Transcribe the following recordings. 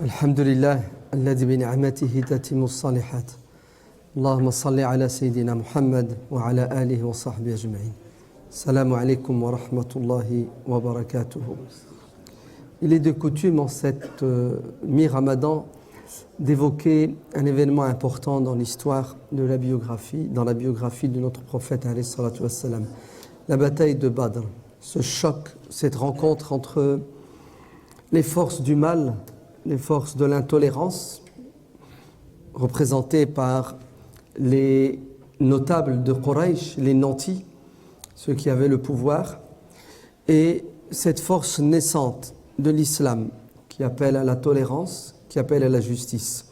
الحمد لله الذي بنعمته تتم الصالحات اللهم صل على سيدنا محمد وعلى آله وصحبه أجمعين السلام عليكم ورحمة الله وبركاته. Il est de coutume en cette mi-Ramadan d'évoquer un événement important dans l'histoire de la biographie, dans la biographie de notre prophète alayhi salatu wassalam, la bataille de Badr, ce choc, cette rencontre entre les forces du mal, les forces de l'intolérance, représentées par les notables de Quraysh, les nantis, ceux qui avaient le pouvoir, et cette force naissante de l'islam qui appelle à la tolérance, qui appelle à la justice.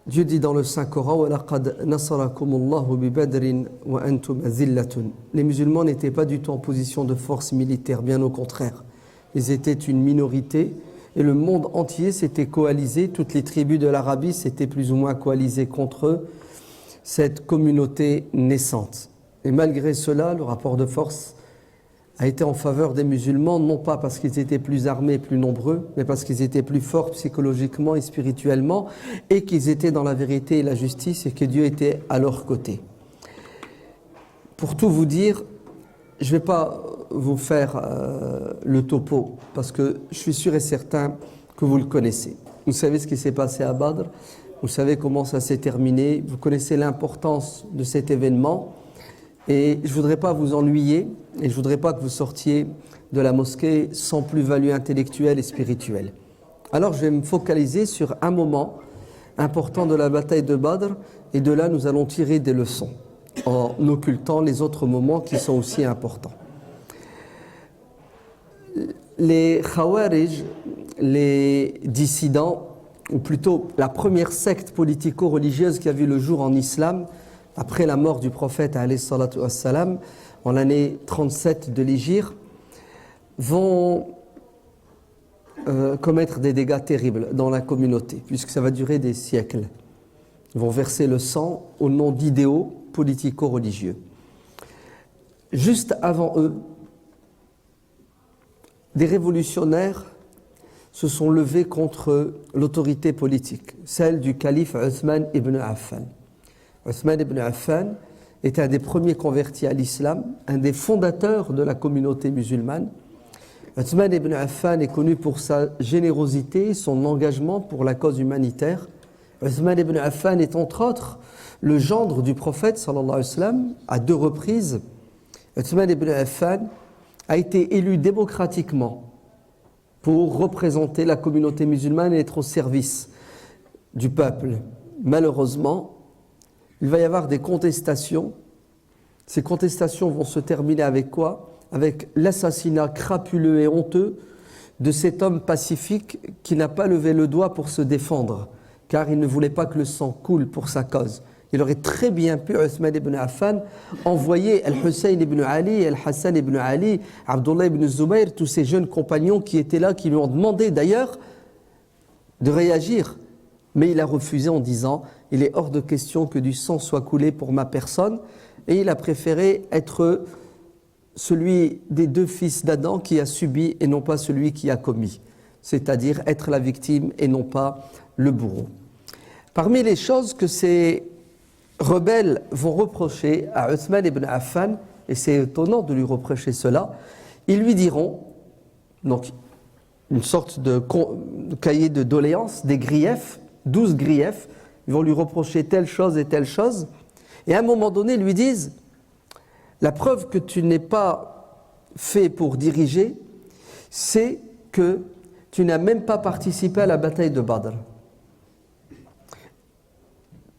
Dieu dit dans le Saint-Coran وَلَقَدْ نَصَرَكُمُ اللَّهُ بِبَدْرٍ وَأَنْتُمْ أَذِلَّةٌ. Les musulmans n'étaient pas du tout en position de force militaire, bien au contraire. Ils étaient une minorité et le monde entier s'était coalisé, toutes les tribus de l'Arabie s'étaient plus ou moins coalisées contre cette communauté naissante. Et malgré cela, le rapport de force a été en faveur des musulmans, non pas parce qu'ils étaient plus armés, plus nombreux, mais parce qu'ils étaient plus forts psychologiquement et spirituellement, et qu'ils étaient dans la vérité et la justice, et que Dieu était à leur côté. Pour tout vous dire, je ne vais pas vous faire le topo, parce que je suis sûr et certain que vous le connaissez. Vous savez ce qui s'est passé à Badr, vous savez comment ça s'est terminé, vous connaissez l'importance de cet événement, et je ne voudrais pas vous ennuyer, et je ne voudrais pas que vous sortiez de la mosquée sans plus-value intellectuelle et spirituelle. Alors je vais me focaliser sur un moment important de la bataille de Badr, et de là nous allons tirer des leçons, en occultant les autres moments qui sont aussi importants. Les Khawarij, les dissidents, ou plutôt la première secte politico-religieuse qui a vu le jour en islam, après la mort du prophète alayhi salatu wassalam, en l'année 37 de l'Hégire, vont commettre des dégâts terribles dans la communauté, puisque ça va durer des siècles. Ils vont verser le sang au nom d'idéaux politico-religieux. Juste avant eux, des révolutionnaires se sont levés contre l'autorité politique, celle du calife Othman ibn Affan. Othman ibn Affan est un des premiers convertis à l'islam, un des fondateurs de la communauté musulmane. Othman ibn Affan est connu pour sa générosité, son engagement pour la cause humanitaire. Othman ibn Affan est entre autres le gendre du prophète sallallahu alayhi wa sallam à 2 reprises. Othman ibn Affan a été élu démocratiquement pour représenter la communauté musulmane et être au service du peuple. Malheureusement, il va y avoir des contestations. Ces contestations vont se terminer avec quoi? Avec l'assassinat crapuleux et honteux de cet homme pacifique qui n'a pas levé le doigt pour se défendre, car il ne voulait pas que le sang coule pour sa cause. Il aurait très bien pu, Othman ibn Affan, envoyer Al-Hussein ibn Ali, Al-Hassan ibn Ali, Abdullah ibn Zubayr, tous ces jeunes compagnons qui étaient là, qui lui ont demandé d'ailleurs de réagir. Mais il a refusé en disant « Il est hors de question que du sang soit coulé pour ma personne » et il a préféré être celui des 2 fils d'Adam qui a subi et non pas celui qui a commis, c'est-à-dire être la victime et non pas le bourreau. Parmi les choses que ces rebelles vont reprocher à Othman ibn Affan, et c'est étonnant de lui reprocher cela, ils lui diront, donc une sorte de cahier de doléances, des griefs, 12 griefs, ils vont lui reprocher telle chose, et à un moment donné, ils lui disent, la preuve que tu n'es pas fait pour diriger, c'est que tu n'as même pas participé à la bataille de Badr.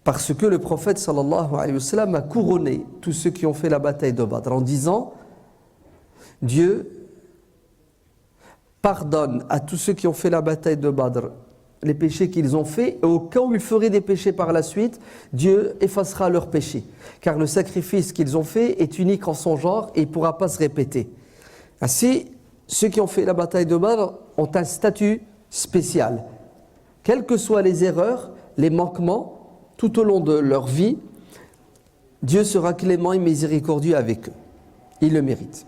Parce que le prophète sallallahu alayhi wa sallam a couronné tous ceux qui ont fait la bataille de Badr en disant Dieu pardonne à tous ceux qui ont fait la bataille de Badr les péchés qu'ils ont faits, et au cas où ils feraient des péchés par la suite, Dieu effacera leurs péchés. Car le sacrifice qu'ils ont fait est unique en son genre et il ne pourra pas se répéter. Ainsi, ceux qui ont fait la bataille de Badr ont un statut spécial. Quelles que soient les erreurs, les manquements, tout au long de leur vie, Dieu sera clément et miséricordieux avec eux. Ils le méritent.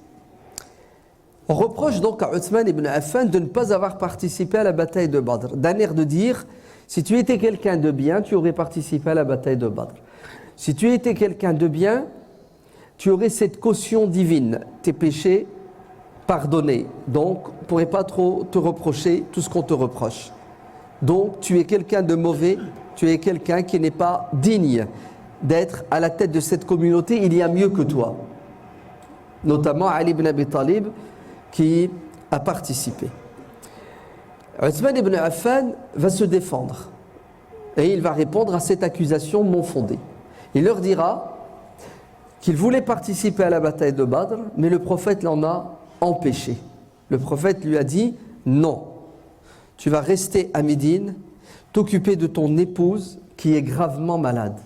On reproche donc à Othman ibn Affan de ne pas avoir participé à la bataille de Badr, d'un air de dire, si tu étais quelqu'un de bien, tu aurais participé à la bataille de Badr. Si tu étais quelqu'un de bien, tu aurais cette caution divine, tes péchés pardonnés. Donc, on ne pourrait pas trop te reprocher tout ce qu'on te reproche. Donc, tu es quelqu'un de mauvais, tu es quelqu'un qui n'est pas digne d'être à la tête de cette communauté, il y a mieux que toi. Notamment Ali ibn Abi Talib qui a participé. Othman ibn Affan va se défendre et il va répondre à cette accusation non fondée. Il leur dira qu'il voulait participer à la bataille de Badr, mais le prophète l'en a empêché. Le prophète lui a dit non, tu vas rester à Médine, t'occuper de ton épouse qui est gravement malade.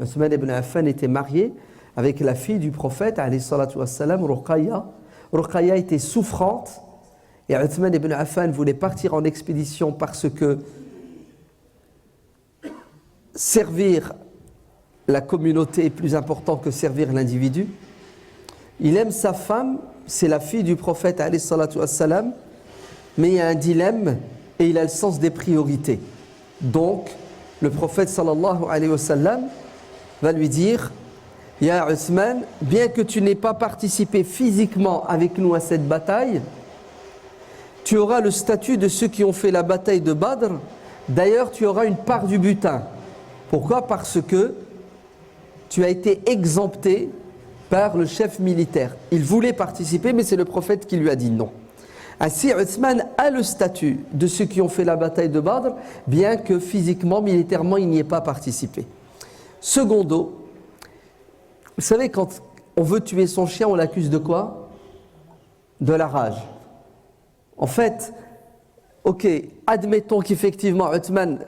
Othman ibn Affan était marié avec la fille du prophète, alayhi salatu wassalam, Ruqayya. Ruqayya était souffrante et Othman ibn Affan voulait partir en expédition parce que servir la communauté est plus important que servir l'individu. Il aime sa femme, c'est la fille du prophète, alayhi salatu wassalam, mais il y a un dilemme et il a le sens des priorités. Donc, le prophète sallallahu alayhi wa sallam va lui dire « Ya Othman, bien que tu n'aies pas participé physiquement avec nous à cette bataille, tu auras le statut de ceux qui ont fait la bataille de Badr. D'ailleurs, tu auras une part du butin. Pourquoi ? Parce que tu as été exempté par le chef militaire. Il voulait participer, mais c'est le prophète qui lui a dit non. Ainsi, Othman a le statut de ceux qui ont fait la bataille de Badr, bien que physiquement, militairement, il n'y ait pas participé. Secondo, vous savez, quand on veut tuer son chien, on l'accuse de quoi ? De la rage. En fait, ok, admettons qu'effectivement, Othman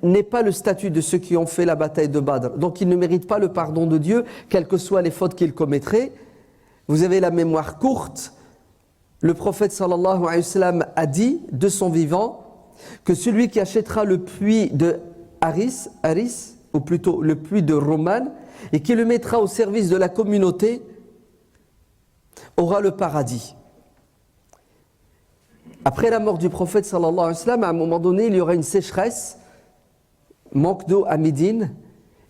n'est pas le statut de ceux qui ont fait la bataille de Badr, donc il ne mérite pas le pardon de Dieu, quelles que soient les fautes qu'il commettrait. Vous avez la mémoire courte. Le prophète sallallahu alayhi wa sallam a dit de son vivant que celui qui achètera le puits de Haris, ou plutôt le puits de Roman, et qui le mettra au service de la communauté, aura le paradis. Après la mort du prophète sallallahu alayhi wa sallam, à un moment donné, il y aura une sécheresse, manque d'eau à Médine,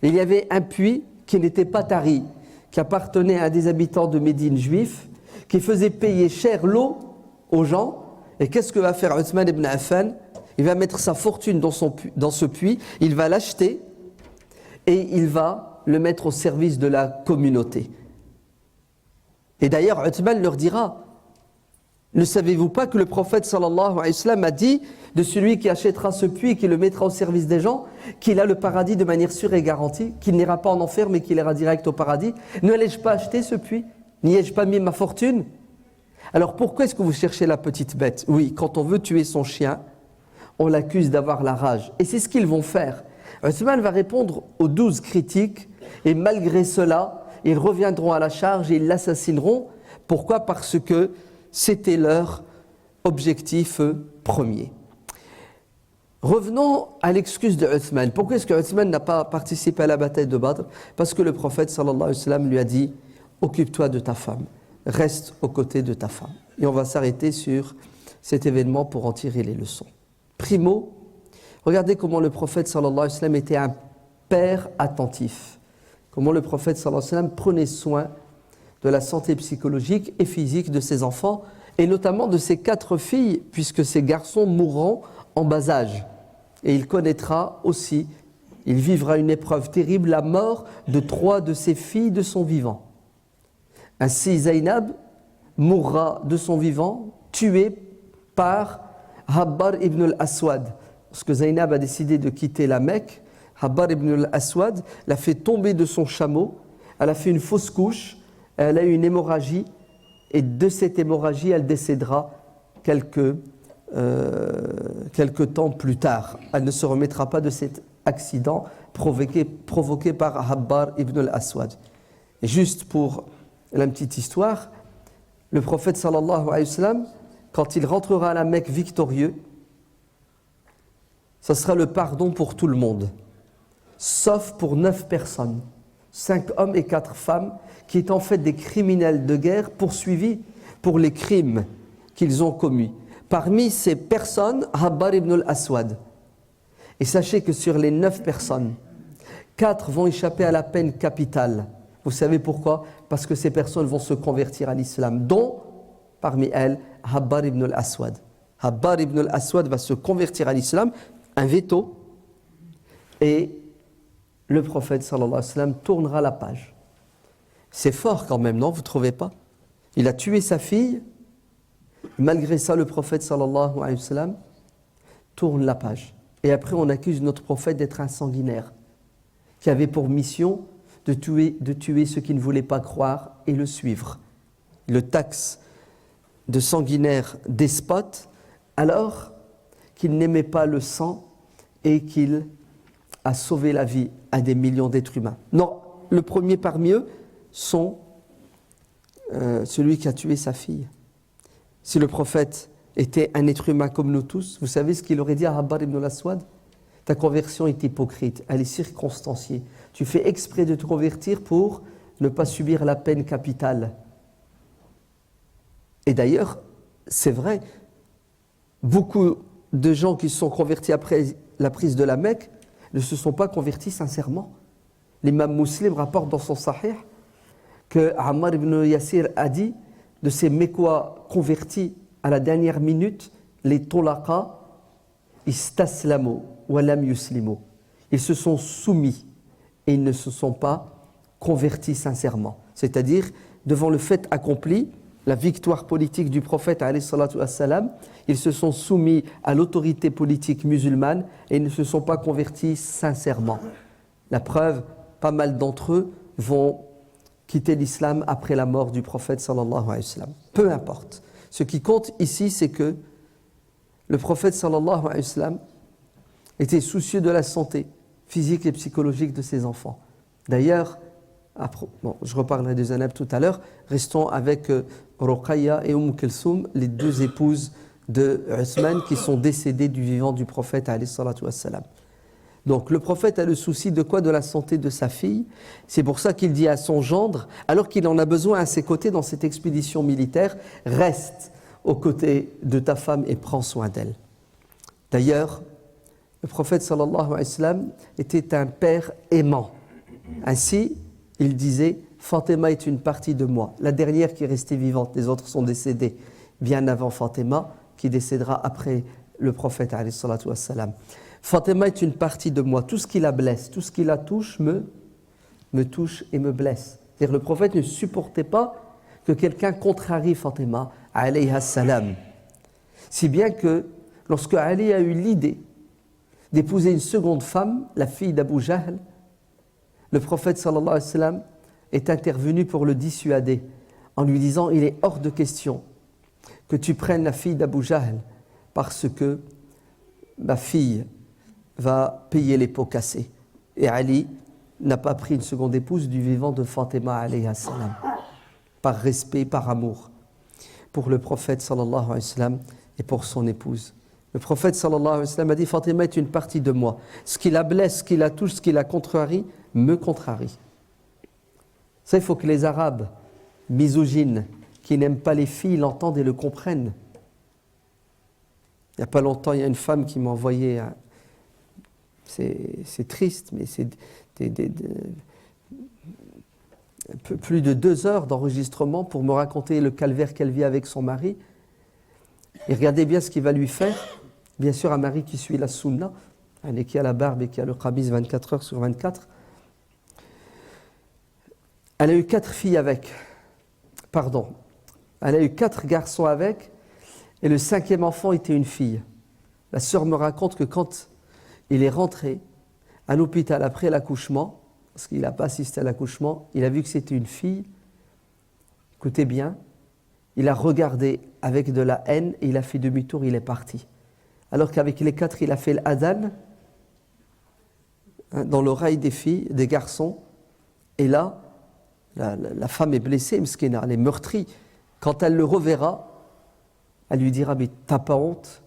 et il y avait un puits qui n'était pas tari, qui appartenait à des habitants de Médine juifs, qui faisait payer cher l'eau aux gens. Et qu'est-ce que va faire Othman ibn Affan ? Il va mettre sa fortune dans ce puits, il va l'acheter et il va le mettre au service de la communauté. Et d'ailleurs, Othman leur dira, ne savez-vous pas que le prophète sallallahu alayhi wa sallam a dit de celui qui achètera ce puits et qui le mettra au service des gens, qu'il a le paradis de manière sûre et garantie, qu'il n'ira pas en enfer mais qu'il ira direct au paradis. Ne l'ai-je pas acheté ce puits ? N'y ai-je pas mis ma fortune ? Alors pourquoi est-ce que vous cherchez la petite bête ? Oui, quand on veut tuer son chien, on l'accuse d'avoir la rage. Et c'est ce qu'ils vont faire. Othman va répondre aux 12 critiques et malgré cela, ils reviendront à la charge et ils l'assassineront. Pourquoi ? Parce que c'était leur objectif premier. Revenons à l'excuse de Othman. Pourquoi est-ce que Othman n'a pas participé à la bataille de Badr ? Parce que le prophète sallallahu alayhi wa sallam lui a dit « Occupe-toi de ta femme, reste aux côtés de ta femme. » Et on va s'arrêter sur cet événement pour en tirer les leçons. Primo, regardez comment le prophète sallallahu alayhi wa sallam était un père attentif. Comment le prophète sallallahu alayhi wa sallam prenait soin de la santé psychologique et physique de ses enfants, et notamment de ses 4 filles, puisque ces garçons mourront en bas âge. Et il connaîtra aussi, il vivra une épreuve terrible, la mort de 3 de ses filles de son vivant. Ainsi, Zaynab mourra de son vivant, tuée par Habbar ibn al-Aswad. Lorsque Zaynab a décidé de quitter la Mecque, Habbar ibn al-Aswad l'a fait tomber de son chameau, elle a fait une fausse couche, elle a eu une hémorragie, et de cette hémorragie, elle décédera quelques temps plus tard. Elle ne se remettra pas de cet accident provoqué par Habbar ibn al-Aswad. Et juste pour la petite histoire, le prophète sallallahu alayhi wa sallam, quand il rentrera à la Mecque victorieux, ça sera le pardon pour tout le monde, sauf pour 9 personnes, 5 hommes et 4 femmes, qui étaient en fait des criminels de guerre poursuivis pour les crimes qu'ils ont commis. Parmi ces personnes, Habbar ibn al-Aswad. Et sachez que sur les 9 personnes, 4 vont échapper à la peine capitale. Vous savez pourquoi? Parce que ces personnes vont se convertir à l'islam, dont, parmi elles, Habbar ibn al-Aswad. Habbar ibn al-Aswad va se convertir à l'islam, un veto, et le prophète sallallahu alayhi wa sallam tournera la page. C'est fort quand même, non? Vous ne trouvez pas? Il a tué sa fille, malgré ça, le prophète sallallahu alayhi wa sallam tourne la page. Et après, on accuse notre prophète d'être un sanguinaire, qui avait pour mission de tuer ceux qui ne voulaient pas croire et le suivre. Il le taxe de sanguinaire despote, alors qu'il n'aimait pas le sang et qu'il a sauvé la vie à des millions d'êtres humains. Non, le premier parmi eux sont celui qui a tué sa fille. Si le prophète était un être humain comme nous tous, vous savez ce qu'il aurait dit à Habbar ibn al-Aswad? Ta conversion est hypocrite, elle est circonstanciée. Tu fais exprès de te convertir pour ne pas subir la peine capitale. Et d'ailleurs, c'est vrai, beaucoup de gens qui se sont convertis après la prise de la Mecque ne se sont pas convertis sincèrement. L'imam Muslim rapporte dans son Sahih que Ammar ibn Yasir a dit de ces Mécois convertis à la dernière minute, les tolaqa istaslamu wa lam yuslimu. Ils se sont soumis et ils ne se sont pas convertis sincèrement. C'est-à-dire, devant le fait accompli, la victoire politique du prophète alayhi salatu wassalam, ils se sont soumis à l'autorité politique musulmane et ils ne se sont pas convertis sincèrement. La preuve, pas mal d'entre eux vont quitter l'islam après la mort du prophète sallallahu alayhi wa sallam. Peu importe. Ce qui compte ici, c'est que le prophète sallallahu alayhi wa sallam était soucieux de la santé physique et psychologique de ses enfants. D'ailleurs, je reparlerai de Zainab tout à l'heure, restons avec Ruqayya et Kulthum, les 2 épouses de Uthman qui sont décédées du vivant du prophète alayhi salatu wassalam. Donc le prophète a le souci de quoi? De la santé de sa fille. C'est pour ça qu'il dit à son gendre, alors qu'il en a besoin à ses côtés dans cette expédition militaire, reste aux côtés de ta femme et prends soin d'elle. D'ailleurs, le prophète sallallahu alayhi wa sallam était un père aimant. Ainsi, il disait, Fatima est une partie de moi, la dernière qui est restée vivante, les autres sont décédés bien avant Fatima, qui décédera après le prophète alayhi salatu wassalam. Fatima est une partie de moi, tout ce qui la blesse, tout ce qui la touche me touche et me blesse. C'est-à-dire le prophète ne supportait pas que quelqu'un contrarie Fatima alayha salam. Si bien que lorsque Ali a eu l'idée d'épouser une seconde femme, la fille d'Abu Jahl, le prophète sallallahu alayhi wa sallam est intervenu pour le dissuader en lui disant « Il est hors de question que tu prennes la fille d'Abu Jahl parce que ma fille va payer les pots cassés. » Et Ali n'a pas pris une seconde épouse du vivant de Fatima alayha salam, par respect, par amour pour le prophète sallallahu alayhi wa sallam et pour son épouse. Le prophète sallallahu alayhi wa sallam a dit « Fatima est une partie de moi. Ce qui la blesse, ce qui la touche, ce qui la contrarie, me contrarie. » Ça, il faut que les Arabes misogynes, qui n'aiment pas les filles, l'entendent et le comprennent. Il n'y a pas longtemps, il y a une femme qui m'a envoyé, c'est triste, mais c'est plus de 2 heures d'enregistrement pour me raconter le calvaire qu'elle vit avec son mari. Et regardez bien ce qu'il va lui faire. Bien sûr, un mari qui suit la sunna, qui a la barbe et qui a le khamis 24 heures sur 24. Elle a eu 4 filles avec. Elle a eu 4 garçons avec, et le 5e enfant était une fille. La sœur me raconte que quand il est rentré à l'hôpital après l'accouchement, parce qu'il n'a pas assisté à l'accouchement, il a vu que c'était une fille. Écoutez bien, il a regardé avec de la haine et il a fait demi-tour, il est parti. Alors qu'avec les 4, il a fait l'adhan dans l'oreille des filles, des garçons, et là, la femme est blessée, mskina, elle est meurtrie. Quand elle le reverra, elle lui dira « Mais t'as pas honte?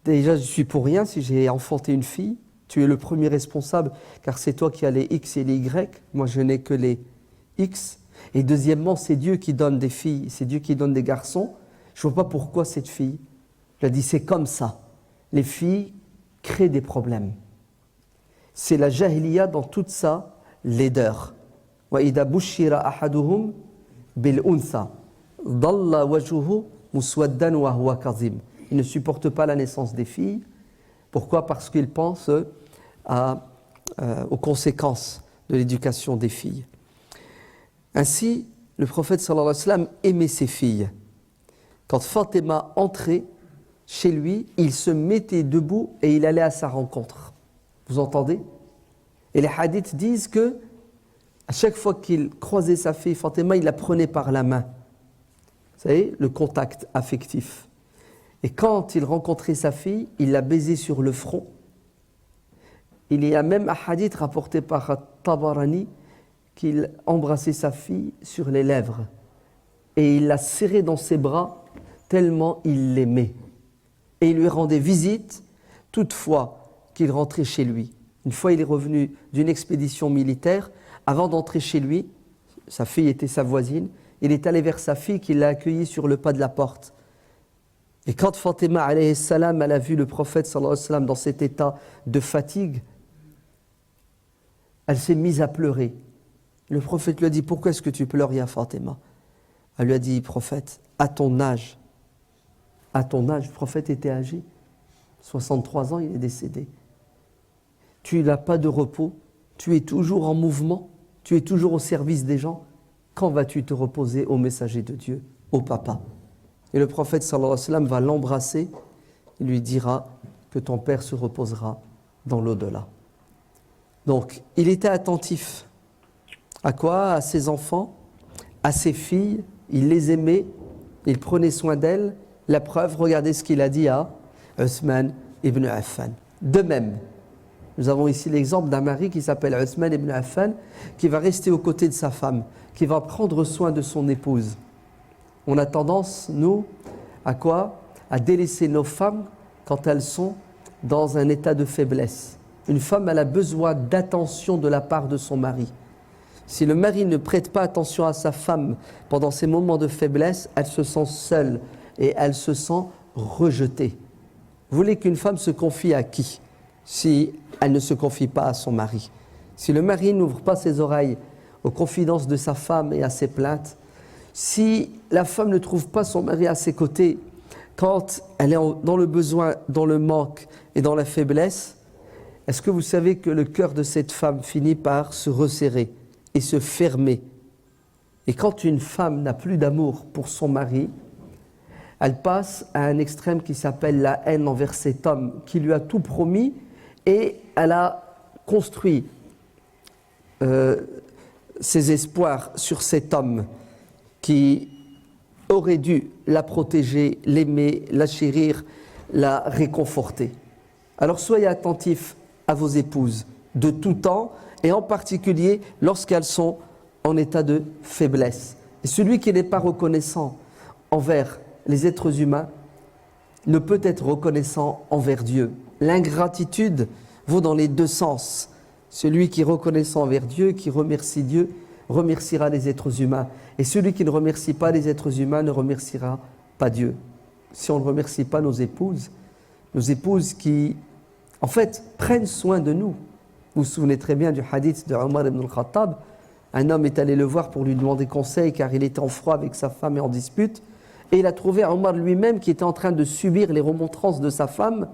Déjà, je suis pour rien si j'ai enfanté une fille. Tu es le premier responsable, car c'est toi qui as les X et les Y. Moi, je n'ai que les X. Et deuxièmement, c'est Dieu qui donne des filles, c'est Dieu qui donne des garçons. Je ne vois pas pourquoi cette fille. Je lui ai dit, c'est comme ça. Les filles créent des problèmes. C'est la jahiliya dans toute sa laideur. وَإِذَا بُشِّرَ أَحَدُهُمْ بِالْأُنْثَى ضَلَّ وَجْهُهُ مُسْوَدًّا وَهُوَ كَظِيمٌ. Ils ne supportent pas la naissance des filles. Pourquoi? Parce qu'ils pensent aux conséquences de l'éducation des filles. Ainsi, le prophète sallallahu alayhi wa sallam aimait ses filles. Quand Fatima entrait chez lui, il se mettait debout et il allait à sa rencontre. Vous entendez? Et les hadiths disent que à chaque fois qu'il croisait sa fille Fatima, il la prenait par la main. Vous savez, le contact affectif. Et quand il rencontrait sa fille, il la baisait sur le front. Il y a même un hadith rapporté par Tabarani qu'il embrassait sa fille sur les lèvres. Et il la serrait dans ses bras tellement il l'aimait. Et il lui rendait visite toutefois qu'il rentrait chez lui. Une fois, il est revenu d'une expédition militaire. Avant d'entrer chez lui, sa fille était sa voisine, il est allé vers sa fille qui l'a accueillie sur le pas de la porte. Et quand Fatima alayhi salam, elle a vu le prophète sallallahu alayhi wa sallam dans cet état de fatigue, elle s'est mise à pleurer. Le prophète lui a dit, pourquoi est-ce que tu pleures, ya Fatima? Elle lui a dit, prophète, à ton âge, le prophète était âgé, 63 ans, il est décédé. Tu n'as pas de repos, tu es toujours en mouvement, tu es toujours au service des gens. Quand vas-tu te reposer au messager de Dieu, au papa? Et le prophète sallallahu alayhi wa sallam va l'embrasser et lui dira que ton père se reposera dans l'au-delà. Donc, il était attentif. À quoi? À ses enfants, à ses filles, il les aimait, il prenait soin d'elles. La preuve, regardez ce qu'il a dit à Uthman ibn Affan. De même, nous avons ici l'exemple d'un mari qui s'appelle Uthman ibn Affan, qui va rester aux côtés de sa femme, qui va prendre soin de son épouse. On a tendance, nous, à quoi? À délaisser nos femmes quand elles sont dans un état de faiblesse. Une femme, elle a besoin d'attention de la part de son mari. Si le mari ne prête pas attention à sa femme pendant ces moments de faiblesse, elle se sent seule et elle se sent rejetée. Vous voulez qu'une femme se confie à qui? Si elle ne se confie pas à son mari. Si le mari n'ouvre pas ses oreilles aux confidences de sa femme et à ses plaintes, si la femme ne trouve pas son mari à ses côtés quand elle est dans le besoin, dans le manque et dans la faiblesse, est-ce que vous savez que le cœur de cette femme finit par se resserrer et se fermer? Et quand une femme n'a plus d'amour pour son mari, elle passe à un extrême qui s'appelle la haine envers cet homme qui lui a tout promis et elle a construit ses espoirs sur cet homme qui aurait dû la protéger, l'aimer, la chérir, la réconforter. Alors soyez attentifs à vos épouses de tout temps et en particulier lorsqu'elles sont en état de faiblesse. Et celui qui n'est pas reconnaissant envers les êtres humains ne peut être reconnaissant envers Dieu. L'ingratitude vaut dans les deux sens. Celui qui est reconnaissant envers Dieu, qui remercie Dieu, remerciera les êtres humains. Et celui qui ne remercie pas les êtres humains ne remerciera pas Dieu. Si on ne remercie pas nos épouses qui, en fait, prennent soin de nous. Vous vous souvenez très bien du hadith de Omar ibn al-Khattab. Un homme est allé le voir pour lui demander conseil car il était en froid avec sa femme et en dispute. Et il a trouvé Omar lui-même qui était en train de subir les remontrances de sa femme.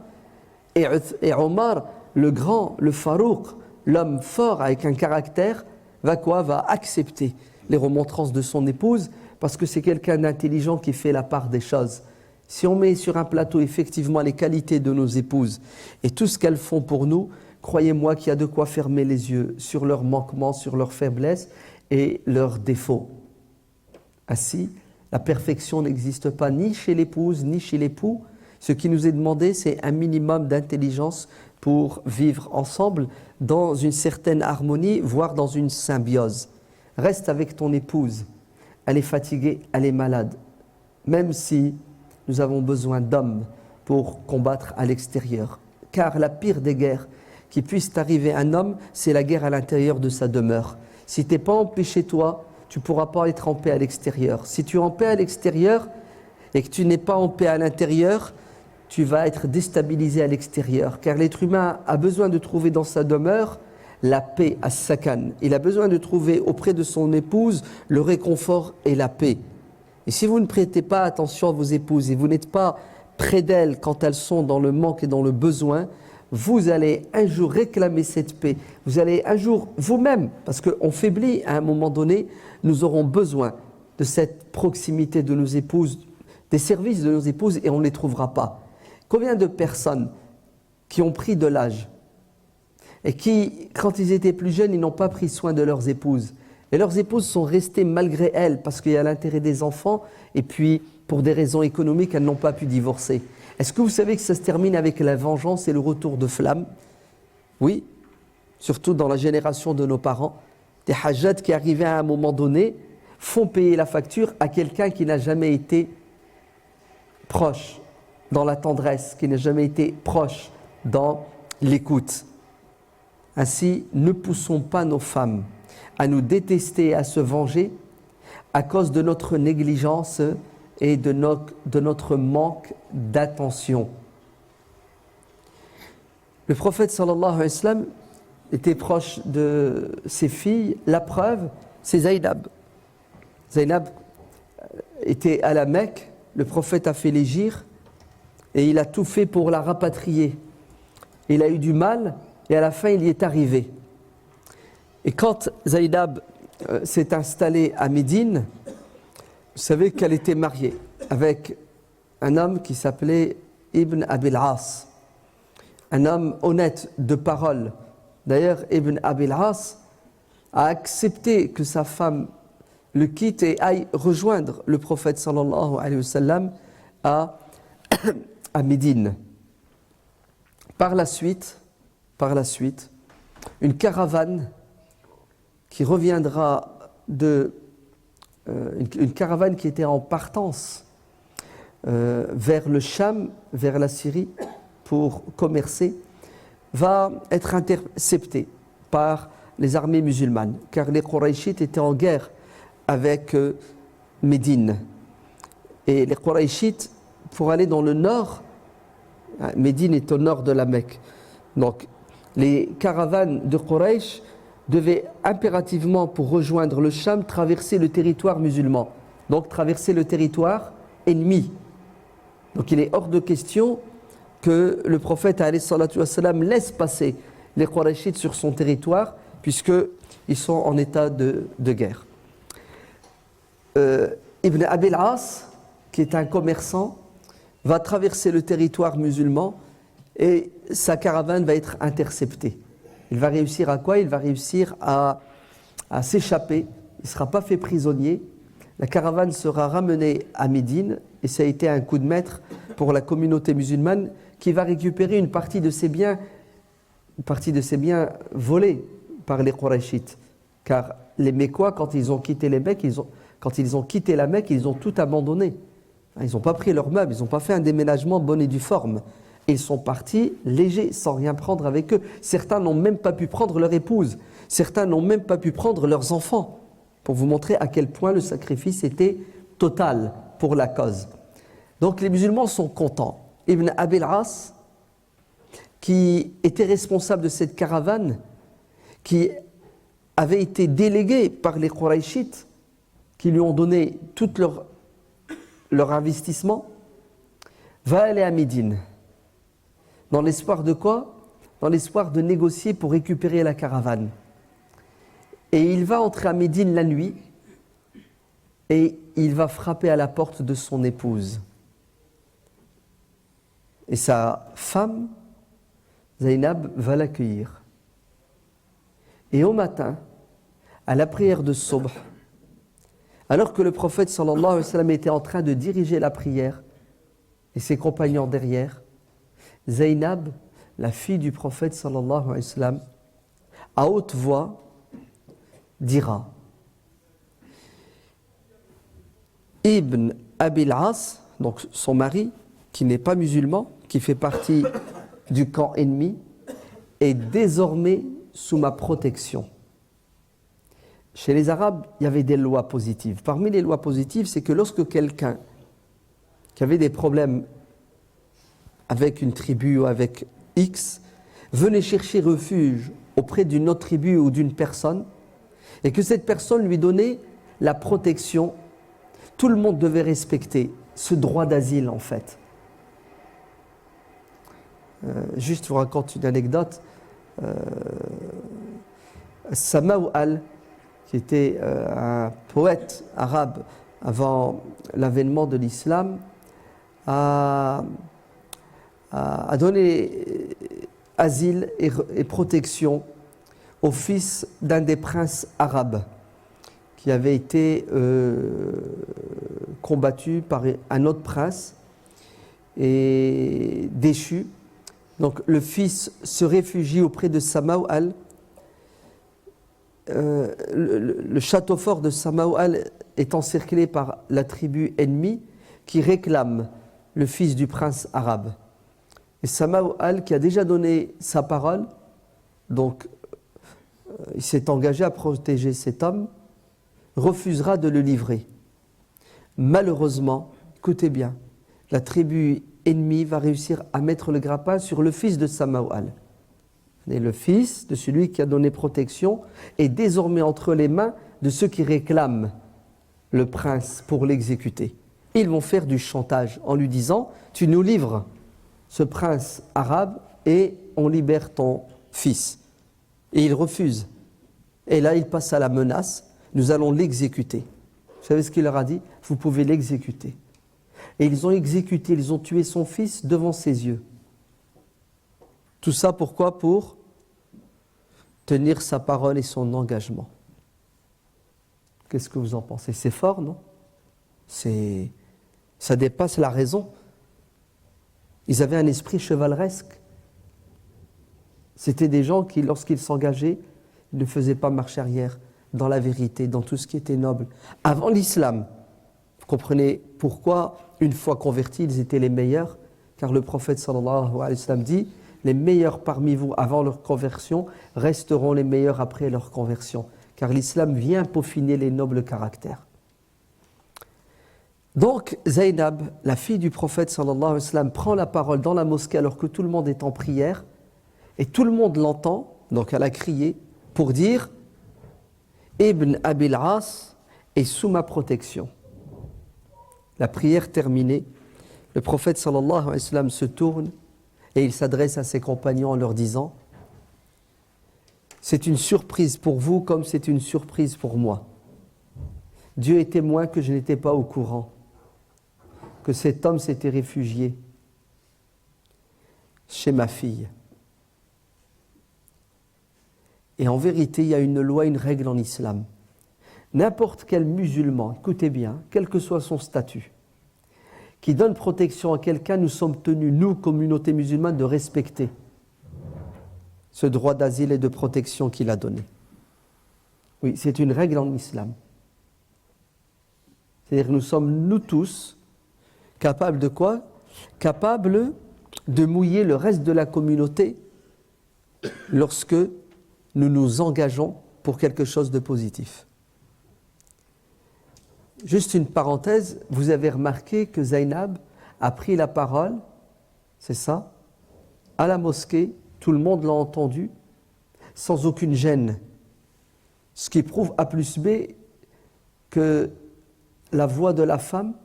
Et Omar, le grand, le Farouk, l'homme fort avec un caractère, va accepter les remontrances de son épouse parce que c'est quelqu'un d'intelligent qui fait la part des choses. Si on met sur un plateau effectivement les qualités de nos épouses et tout ce qu'elles font pour nous, croyez-moi qu'il y a de quoi fermer les yeux sur leurs manquements, sur leurs faiblesses et leurs défauts. Ainsi, la perfection n'existe pas ni chez l'épouse ni chez l'époux. Ce qui nous est demandé, c'est un minimum d'intelligence pour vivre ensemble dans une certaine harmonie, voire dans une symbiose. Reste avec ton épouse. Elle est fatiguée, elle est malade. Même si nous avons besoin d'hommes pour combattre à l'extérieur. Car la pire des guerres qui puisse arriver à un homme, c'est la guerre à l'intérieur de sa demeure. Si tu n'es pas en paix chez toi, tu ne pourras pas être en paix à l'extérieur. Si tu es en paix à l'extérieur, et que tu n'es pas en paix à l'intérieur, tu vas être déstabilisé à l'extérieur. Car l'être humain a besoin de trouver dans sa demeure la paix, as-sakan. Il a besoin de trouver auprès de son épouse le réconfort et la paix. Et si vous ne prêtez pas attention à vos épouses et vous n'êtes pas près d'elles quand elles sont dans le manque et dans le besoin, vous allez un jour réclamer cette paix. Vous allez un jour vous-même, parce qu'on faiblit à un moment donné, nous aurons besoin de cette proximité de nos épouses, des services de nos épouses, et on ne les trouvera pas. Combien de personnes qui ont pris de l'âge et qui, quand ils étaient plus jeunes, ils n'ont pas pris soin de leurs épouses. Et leurs épouses sont restées malgré elles, parce qu'il y a l'intérêt des enfants, et puis pour des raisons économiques, elles n'ont pas pu divorcer. Est-ce que vous savez que ça se termine avec la vengeance et le retour de flamme? Oui, surtout dans la génération de nos parents. Des hajjats qui arrivaient à un moment donné font payer la facture à quelqu'un qui n'a jamais été proche dans la tendresse, qui n'a jamais été proche dans l'écoute. Ainsi, ne poussons pas nos femmes à nous détester et à se venger à cause de notre négligence et de notre manque d'attention. Le prophète sallallahu alayhi wa sallam était proche de ses filles. La preuve, c'est Zaynab. Zaynab était à la Mecque, le prophète a fait l'hégire et il a tout fait pour la rapatrier. Il a eu du mal et à la fin il y est arrivé. Et quand Zaynab s'est installée à Médine, vous savez qu'elle était mariée avec un homme qui s'appelait Ibn Abil As, un homme honnête de parole. D'ailleurs, Ibn Abil As a accepté que sa femme le quitte et aille rejoindre le prophète sallallahu alayhi wa sallam à Médine. Par la suite, une caravane qui reviendra une caravane qui était en partance vers le Cham, vers la Syrie, pour commercer, va être interceptée par les armées musulmanes, car les Qurayshites étaient en guerre avec Médine. Et les Qurayshites, pour aller dans le nord, Médine est au nord de la Mecque, donc les caravanes de Quraysh devaient impérativement, pour rejoindre le Cham, traverser le territoire musulman, donc traverser le territoire ennemi. Donc il est hors de question que le prophète alayhi salatu wassalam laisse passer les Qurayshites sur son territoire, puisqu'ils sont en état de guerre. Ibn Abil As, qui est un commerçant, va traverser le territoire musulman et sa caravane va être interceptée. Il va réussir à quoi? Il va réussir à s'échapper. Il ne sera pas fait prisonnier. La caravane sera ramenée à Médine et ça a été un coup de maître pour la communauté musulmane qui va récupérer une partie de ses biens volés par les Qurayshites. Car les Mécois, quand ils ont quitté les Mecques, quand ils ont quitté la Mecque, ils ont tout abandonné. Ils n'ont pas pris leurs meubles, ils n'ont pas fait un déménagement bon et due forme. Ils sont partis légers, sans rien prendre avec eux. Certains n'ont même pas pu prendre leur épouse. Certains n'ont même pas pu prendre leurs enfants. Pour vous montrer à quel point le sacrifice était total pour la cause. Donc les musulmans sont contents. Ibn Abil As, qui était responsable de cette caravane, qui avait été délégué par les Qurayshites, qui lui ont donné tout leur investissement, va aller à Médine. Dans l'espoir de quoi? Dans l'espoir de négocier pour récupérer la caravane. Et il va entrer à Médine la nuit et il va frapper à la porte de son épouse. Et sa femme, Zaynab, va l'accueillir. Et au matin, à la prière de Subh, alors que le prophète sallallahu alayhi wa sallam était en train de diriger la prière et ses compagnons derrière, Zaynab, la fille du prophète sallallahu alayhi wa sallam, à haute voix, dira: Ibn Abil As, donc son mari, qui n'est pas musulman, qui fait partie du camp ennemi, est désormais sous ma protection. Chez les Arabes, il y avait des lois positives. Parmi les lois positives, c'est que lorsque quelqu'un qui avait des problèmes avec une tribu ou avec X, venait chercher refuge auprès d'une autre tribu ou d'une personne, et que cette personne lui donnait la protection, tout le monde devait respecter ce droit d'asile en fait. Juste, je vous raconte une anecdote. Samaoual, qui était un poète arabe avant l'avènement de l'islam, a donné asile et protection au fils d'un des princes arabes qui avait été combattu par un autre prince et déchu. Donc le fils se réfugie auprès de Samaoual. Le château fort de Samaoual est encerclé par la tribu ennemie qui réclame le fils du prince arabe. Et Samaoual, qui a déjà donné sa parole, donc il s'est engagé à protéger cet homme, refusera de le livrer. Malheureusement, écoutez bien, la tribu ennemie va réussir à mettre le grappin sur le fils de Samaoual. Et le fils de celui qui a donné protection est désormais entre les mains de ceux qui réclament le prince pour l'exécuter. Ils vont faire du chantage en lui disant « Tu nous livres ce prince arabe et on libère ton fils. » Et il refuse. Et là, il passe à la menace « Nous allons l'exécuter. » Vous savez ce qu'il leur a dit ? « Vous pouvez l'exécuter. » Et ils ont exécuté, ils ont tué son fils devant ses yeux. Tout ça pourquoi ? Pour tenir sa parole et son engagement. Qu'est-ce que vous en pensez ? C'est fort, non ? Ça dépasse la raison. Ils avaient un esprit chevaleresque. C'était des gens qui, lorsqu'ils s'engageaient, ne faisaient pas marche arrière dans la vérité, dans tout ce qui était noble. Avant l'islam, vous comprenez pourquoi, une fois convertis, ils étaient les meilleurs, car le prophète sallallahu alayhi wa sallam dit « Les meilleurs parmi vous avant leur conversion resteront les meilleurs après leur conversion. » Car l'islam vient peaufiner les nobles caractères. Donc, Zaynab, la fille du prophète sallallahu alayhi wa sallam, prend la parole dans la mosquée alors que tout le monde est en prière, et tout le monde l'entend, donc elle a crié, pour dire « Ibn Abil As est sous ma protection ». La prière terminée, le prophète sallallahu alayhi wa sallam se tourne et il s'adresse à ses compagnons en leur disant « C'est une surprise pour vous comme c'est une surprise pour moi. Dieu est témoin que je n'étais pas au courant, que cet homme s'était réfugié chez ma fille. Et en vérité, il y a une loi, une règle en islam. N'importe quel musulman, écoutez bien, quel que soit son statut, qui donne protection à quelqu'un, nous sommes tenus, nous, communauté musulmane, de respecter ce droit d'asile et de protection qu'il a donné. Oui, c'est une règle en islam. C'est-à-dire que nous sommes, nous tous, capables de quoi ? Capables de mouiller le reste de la communauté lorsque nous nous engageons pour quelque chose de positif. Juste une parenthèse, vous avez remarqué que Zaynab a pris la parole, c'est ça, à la mosquée, tout le monde l'a entendu, sans aucune gêne. Ce qui prouve A plus B que la voix de la femme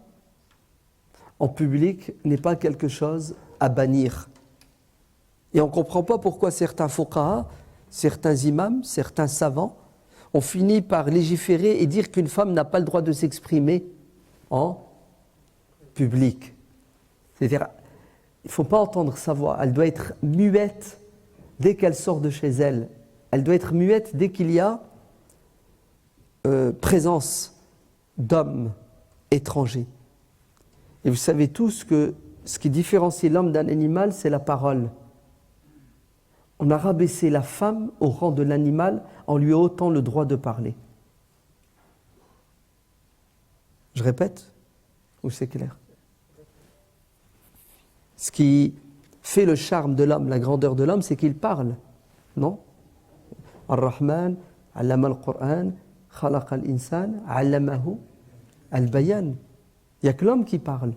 en public n'est pas quelque chose à bannir. Et on ne comprend pas pourquoi certains fuqaha, certains imams, certains savants ont fini par légiférer et dire qu'une femme n'a pas le droit de s'exprimer en public. C'est-à-dire, il ne faut pas entendre sa voix, elle doit être muette dès qu'elle sort de chez elle. Elle doit être muette dès qu'il y a présence d'hommes étrangers. Et vous savez tous que ce qui différencie l'homme d'un animal, c'est la parole. On a rabaissé la femme au rang de l'animal en lui ôtant le droit de parler. Je répète, ou c'est clair ? Ce qui fait le charme de l'homme, la grandeur de l'homme, c'est qu'il parle, non ? Ar-Rahman, allama al-Qur'an, khalaqa al-insan, allamahu al-bayan. Il n'y a que l'homme qui parle.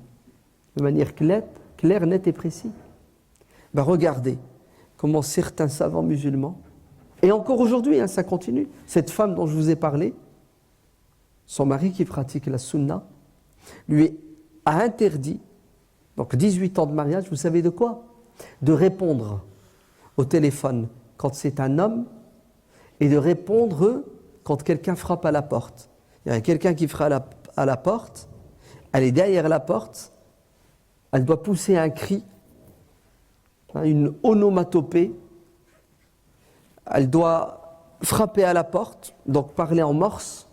de manière claire, nette et précise. Ben regardez comment certains savants musulmans, et encore aujourd'hui, ça continue, cette femme dont je vous ai parlé, son mari qui pratique la sunna, lui a interdit, donc 18 ans de mariage, vous savez de quoi? De répondre au téléphone quand c'est un homme et de répondre quand quelqu'un frappe à la porte. Il y a quelqu'un qui frappe à la porte, elle est derrière la porte, elle doit pousser un cri, une onomatopée, elle doit frapper à la porte, donc parler en morse,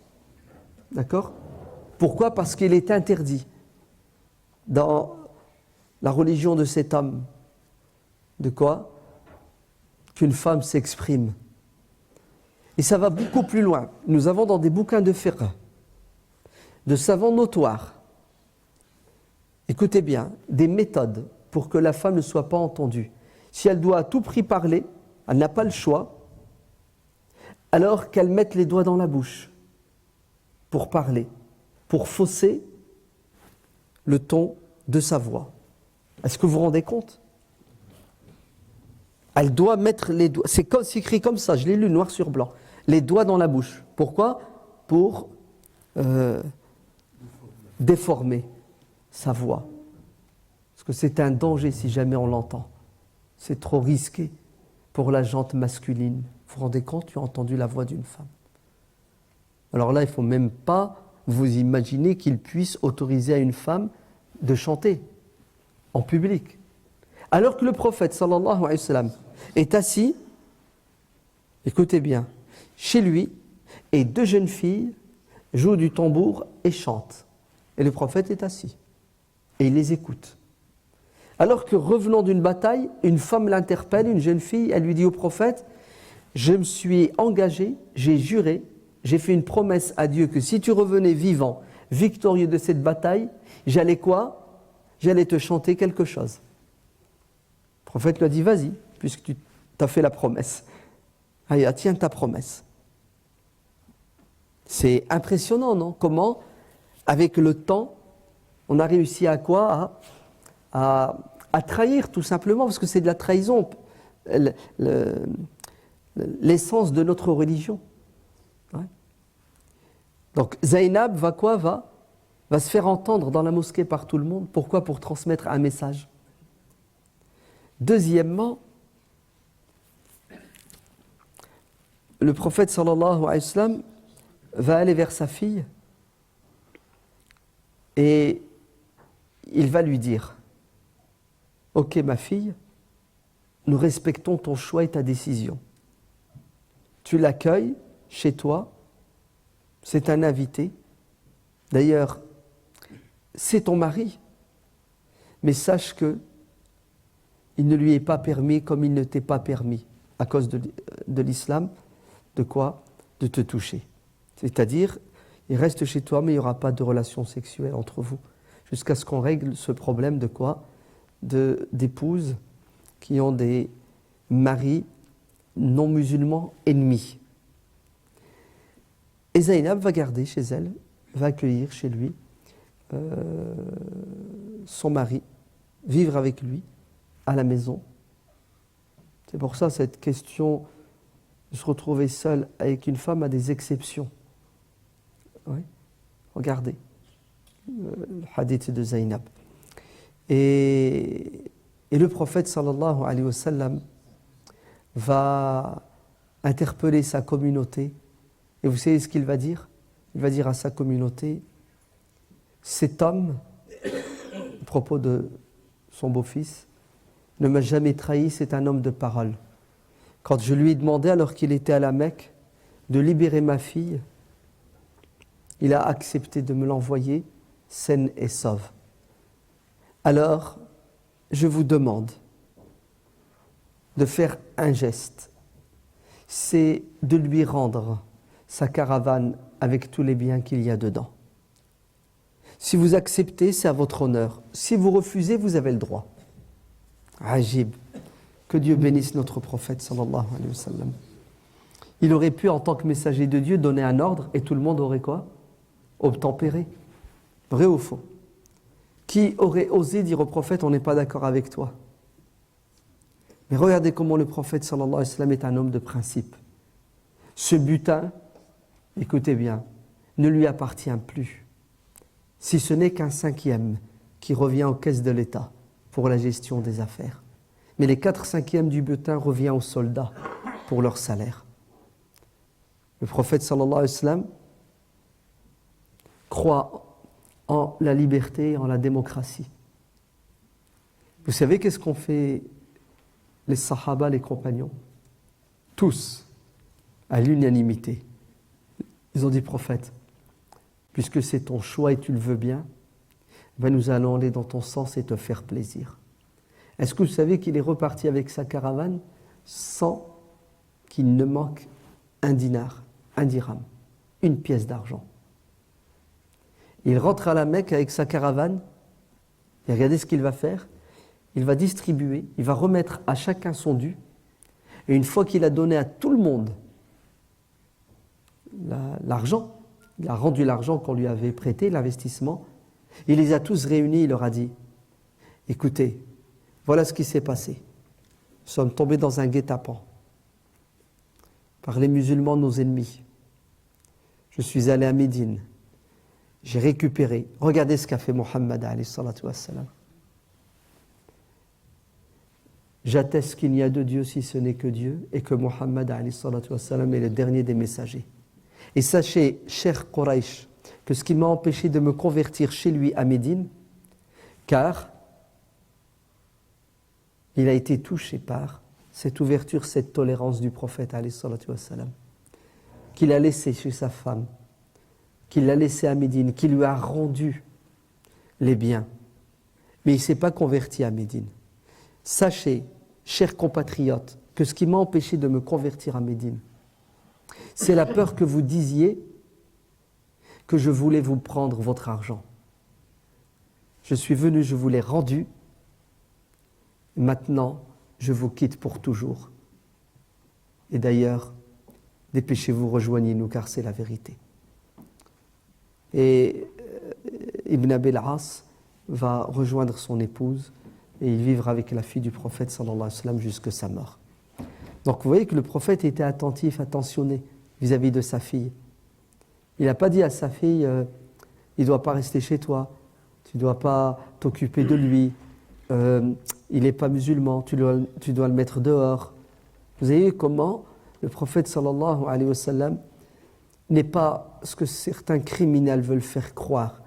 d'accord? Pourquoi? Parce qu'il est interdit dans la religion de cet homme, de quoi? Qu'une femme s'exprime. Et ça va beaucoup plus loin. Nous avons dans des bouquins de fiqh, de savants notoires, écoutez bien, des méthodes pour que la femme ne soit pas entendue. Si elle doit à tout prix parler, elle n'a pas le choix, alors qu'elle mette les doigts dans la bouche pour parler, pour fausser le ton de sa voix. Est-ce que vous vous rendez compte? Elle doit mettre les doigts, c'est écrit comme ça, je l'ai lu noir sur blanc, les doigts dans la bouche. Pourquoi? Pour déformer sa voix. Parce que c'est un danger si jamais on l'entend. C'est trop risqué pour la jante masculine. Vous vous rendez compte, tu as entendu la voix d'une femme. Alors là, il ne faut même pas vous imaginer qu'il puisse autoriser à une femme de chanter en public. Alors que le prophète sallallahu alayhi wa sallam est assis, écoutez bien, chez lui, et deux jeunes filles jouent du tambour et chantent. Et le prophète est assis. Et il les écoute. Alors que revenant d'une bataille, une femme l'interpelle, une jeune fille, elle lui dit au prophète, je me suis engagé, j'ai juré, j'ai fait une promesse à Dieu que si tu revenais vivant, victorieux de cette bataille, j'allais quoi? J'allais te chanter quelque chose. Le prophète lui a dit, vas-y, puisque tu as fait la promesse. Allez, tiens ta promesse. C'est impressionnant, non? Comment, avec le temps, on a réussi à quoi? À trahir, tout simplement, parce que c'est de la trahison, l'essence de notre religion. Ouais. Donc Zainab va quoi? Va se faire entendre dans la mosquée par tout le monde. Pourquoi? Pour transmettre un message. Deuxièmement, le prophète sallallahu alayhi wa sallam va aller vers sa fille et il va lui dire, ok ma fille, nous respectons ton choix et ta décision. Tu l'accueilles chez toi, c'est un invité. D'ailleurs, c'est ton mari, mais sache que il ne lui est pas permis comme il ne t'est pas permis, à cause de l'islam, de quoi? De te toucher. C'est-à-dire, il reste chez toi, mais il n'y aura pas de relation sexuelle entre vous, jusqu'à ce qu'on règle ce problème de quoi? D'épouses qui ont des maris non musulmans ennemis. Et Zainab va garder chez elle, va accueillir chez lui son mari, vivre avec lui à la maison. C'est pour ça cette question de se retrouver seul avec une femme a des exceptions. Oui. Regardez le hadith de Zainab. Et le prophète sallallahu alayhi wa sallam va interpeller sa communauté. Et vous savez ce qu'il va dire? Il va dire à sa communauté, cet homme, à propos de son beau-fils, ne m'a jamais trahi, c'est un homme de parole. Quand je lui ai demandé, alors qu'il était à la Mecque, de libérer ma fille, il a accepté de me l'envoyer saine et sauve. Alors, je vous demande de faire un geste, c'est de lui rendre sa caravane avec tous les biens qu'il y a dedans. Si vous acceptez, c'est à votre honneur. Si vous refusez, vous avez le droit. Ajib. Que Dieu bénisse notre prophète sallallahu alayhi wa sallam. Il aurait pu, en tant que messager de Dieu, donner un ordre et tout le monde aurait quoi? Obtempéré. Vrai ou faux? Qui aurait osé dire au prophète, on n'est pas d'accord avec toi? Mais regardez comment le prophète sallallahu alayhi wa sallam est un homme de principe. Ce butin, écoutez bien, ne lui appartient plus, si ce n'est qu'un cinquième qui revient aux caisses de l'État pour la gestion des affaires. Mais les 4/5 du butin revient aux soldats pour leur salaire. Le prophète sallallahu alayhi wa sallam croit en la liberté et en la démocratie. Vous savez qu'est-ce qu'ont fait les sahaba, les compagnons? Tous, à l'unanimité. Ils ont dit, prophète, puisque c'est ton choix et tu le veux bien, ben nous allons aller dans ton sens et te faire plaisir. Est-ce que vous savez qu'il est reparti avec sa caravane sans qu'il ne manque un dinar, un dirham, une pièce d'argent? Il rentre à la Mecque avec sa caravane et regardez ce qu'il va faire. Il va distribuer, il va remettre à chacun son dû, et une fois qu'il a donné à tout le monde l'argent, il a rendu l'argent qu'on lui avait prêté, l'investissement, il les a tous réunis, il leur a dit, écoutez, voilà ce qui s'est passé. Nous sommes tombés dans un guet-apens par les musulmans, nos ennemis. Je suis allé à Médine, j'ai récupéré, regardez ce qu'a fait Mohammed alayhi salatu wassalam. J'atteste qu'il n'y a de Dieu si ce n'est que Dieu et que Mohammed alayhi salatu wassalam est le dernier des messagers. Et sachez, cher Quraysh, que ce qui m'a empêché de me convertir chez lui à Médine, car il a été touché par cette ouverture, cette tolérance du prophète alayhi salatu wassalam, qu'il a laissé chez sa femme, qu'il l'a laissé à Médine, qui lui a rendu les biens. Mais il ne s'est pas converti à Médine. Sachez, chers compatriotes, que ce qui m'a empêché de me convertir à Médine, c'est la peur que vous disiez que je voulais vous prendre votre argent. Je suis venu, je vous l'ai rendu. Maintenant, je vous quitte pour toujours. Et d'ailleurs, dépêchez-vous, rejoignez-nous, car c'est la vérité. Et Ibn Abil As va rejoindre son épouse et il vivra avec la fille du prophète sallallahu alayhi wa sallam jusqu'à sa mort. Donc vous voyez que le prophète était attentif, attentionné vis-à-vis de sa fille. Il n'a pas dit à sa fille, il ne doit pas rester chez toi, tu ne dois pas t'occuper de lui, il n'est pas musulman, tu dois le mettre dehors. Vous voyez comment le prophète sallallahu alayhi wa sallam n'est pas ce que certains criminels veulent faire croire,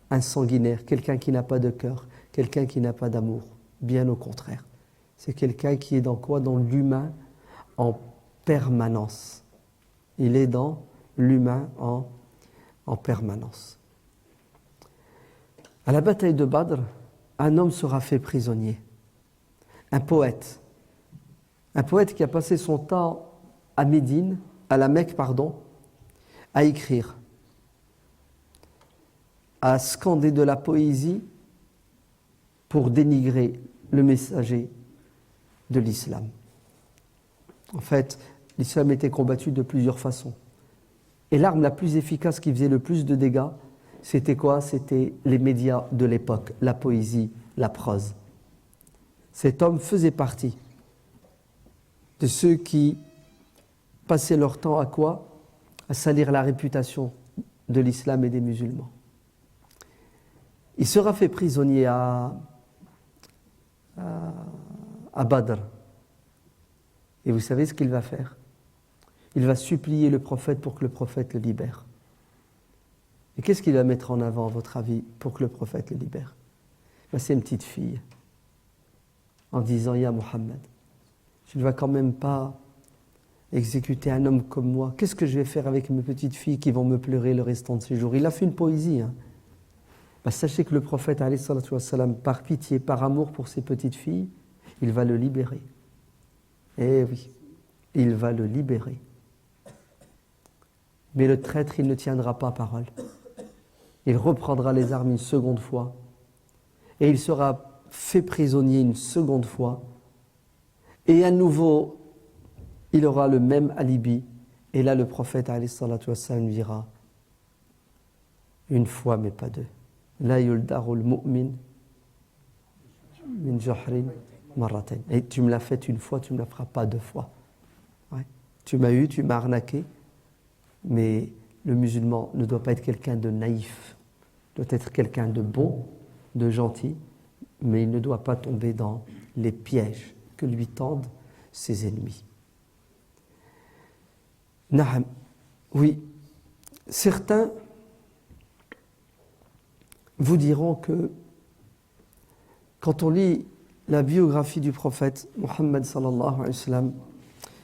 un sanguinaire, quelqu'un qui n'a pas de cœur, quelqu'un qui n'a pas d'amour. Bien au contraire. C'est quelqu'un qui est dans quoi? Dans l'humain en permanence. Il est dans l'humain en permanence. À la bataille de Badr, un homme sera fait prisonnier. Un poète qui a passé son temps à Médine, à la Mecque, à écrire, à scander de la poésie pour dénigrer le messager de l'islam. En fait, l'islam était combattu de plusieurs façons. Et l'arme la plus efficace qui faisait le plus de dégâts, c'était quoi? C'était les médias de l'époque, la poésie, la prose. Cet homme faisait partie de ceux qui passaient leur temps à quoi? À salir la réputation de l'islam et des musulmans. Il sera fait prisonnier à Badr. Et vous savez ce qu'il va faire? Il va supplier le prophète pour que le prophète le libère. Et qu'est-ce qu'il va mettre en avant, à votre avis, pour que le prophète le libère? C'est une petite fille, en disant, Ya Muhammad, tu ne vas quand même pas exécuter un homme comme moi. Qu'est-ce que je vais faire avec mes petites filles qui vont me pleurer le restant de ces jours? Il a fait une poésie. Sachez que le prophète, alayhi salatu wassalam, par pitié, par amour pour ses petites filles, il va le libérer. Eh oui, il va le libérer. Mais le traître, il ne tiendra pas parole. Il reprendra les armes une seconde fois. Et il sera fait prisonnier une seconde fois. Et à nouveau, il aura le même alibi. Et là, le prophète, alayhi salatu wassalam, dira, une fois, mais pas deux. La yuldarul mu'min min jahrin marratayn. Et tu me l'as fait une fois, tu ne me la feras pas deux fois. Ouais. Tu m'as eu, tu m'as arnaqué, mais le musulman ne doit pas être quelqu'un de naïf, il doit être quelqu'un de bon, de gentil, mais il ne doit pas tomber dans les pièges que lui tendent ses ennemis. Na'am, oui, certains vous diront que quand on lit la biographie du prophète Mohammed sallallahu alayhi wa sallam,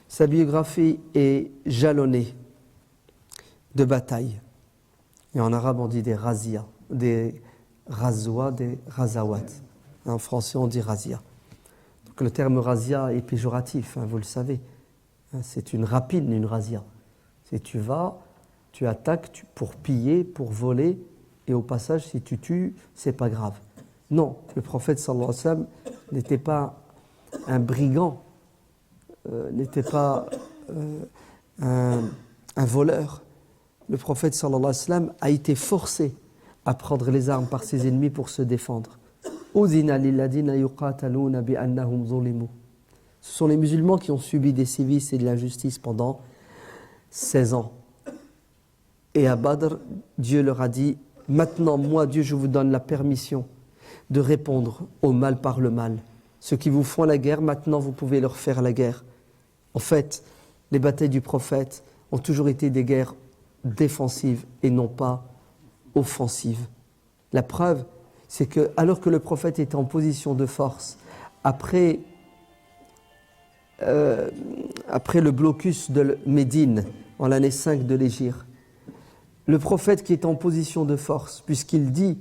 sa biographie est jalonnée de batailles. Et en arabe, on dit des razia, des razwa, des razawat. En français, on dit razia. Donc le terme razia est péjoratif, vous le savez. C'est une rapine, une razia. C'est tu vas, tu attaques pour piller, pour voler, et au passage, si tu tues, c'est pas grave. Non, le prophète sallallahu alayhi wa sallam n'était pas un brigand, n'était pas un voleur. Le prophète sallallahu alayhi wa sallam a été forcé à prendre les armes par ses ennemis pour se défendre. Ce sont les musulmans qui ont subi des sévices et de l'injustice pendant 16 ans. Et à Badr, Dieu leur a dit, maintenant, moi, Dieu, je vous donne la permission de répondre au mal par le mal. Ceux qui vous font la guerre, maintenant, vous pouvez leur faire la guerre. En fait, les batailles du prophète ont toujours été des guerres défensives et non pas offensives. La preuve, c'est que alors que le prophète était en position de force, après le blocus de Médine, en l'année 5 de l'Hégire, le prophète qui est en position de force, puisqu'il dit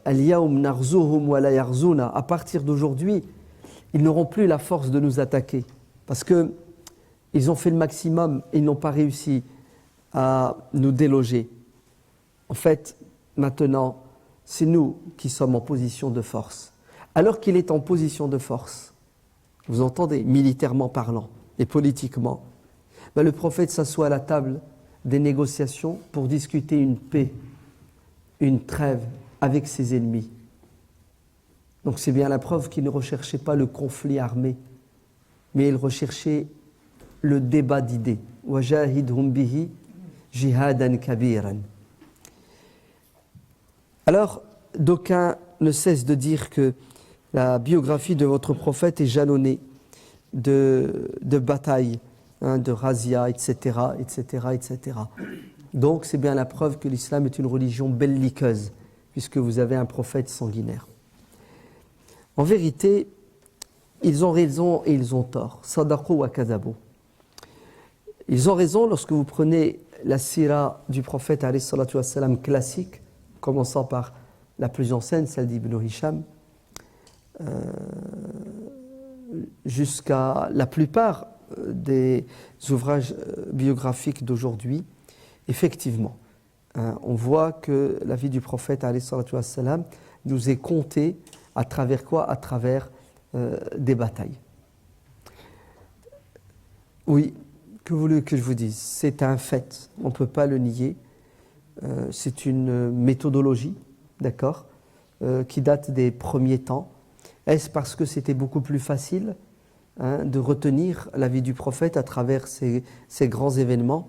Al-yawm narzuhum wa la yarzuna, à partir d'aujourd'hui, ils n'auront plus la force de nous attaquer, parce qu'ils ont fait le maximum et ils n'ont pas réussi à nous déloger. En fait, maintenant, c'est nous qui sommes en position de force. Alors qu'il est en position de force, vous entendez, militairement parlant et politiquement, le prophète s'assoit à la table des négociations pour discuter une paix, une trêve avec ses ennemis. Donc c'est bien la preuve qu'il ne recherchait pas le conflit armé, mais il recherchait le débat d'idées. وَجَاهِدْهُمْ بِهِ جِهَادًا كَبِيرًا. Alors, d'aucuns ne cessent de dire que la biographie de votre prophète est jalonnée de batailles, de razia, etc., etc., etc. Donc, c'est bien la preuve que l'islam est une religion belliqueuse, puisque vous avez un prophète sanguinaire. En vérité, ils ont raison et ils ont tort. Sadaqu wa kadhabu. Ils ont raison lorsque vous prenez la sira du prophète alayhi salatu wassalam classique, commençant par la plus ancienne, celle d'Ibn Hisham, jusqu'à la plupart des ouvrages biographiques d'aujourd'hui. Effectivement, on voit que la vie du prophète alayhi salatu wassalam nous est contée à travers quoi? À travers des batailles. Oui, que voulez que je vous dise? C'est un fait, on ne peut pas le nier. C'est une méthodologie, d'accord, qui date des premiers temps. Est-ce parce que c'était beaucoup plus facile de retenir la vie du prophète à travers ces grands événements?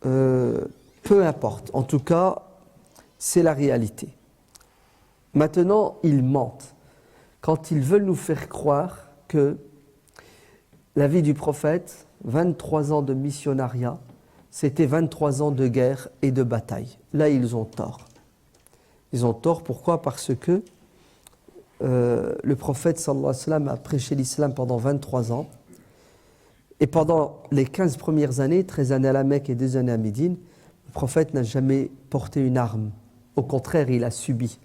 Peu importe, en tout cas, c'est la réalité. Maintenant, ils mentent quand ils veulent nous faire croire que la vie du prophète, 23 ans de missionnariat, c'était 23 ans de guerre et de bataille. Là, ils ont tort. Ils ont tort, pourquoi? Parce que le prophète sallallahu alayhi wa sallam a prêché l'islam pendant 23 ans. Et pendant les 15 premières années, 13 années à la Mecque et 2 années à Médine, le prophète n'a jamais porté une arme. Au contraire, il a subi.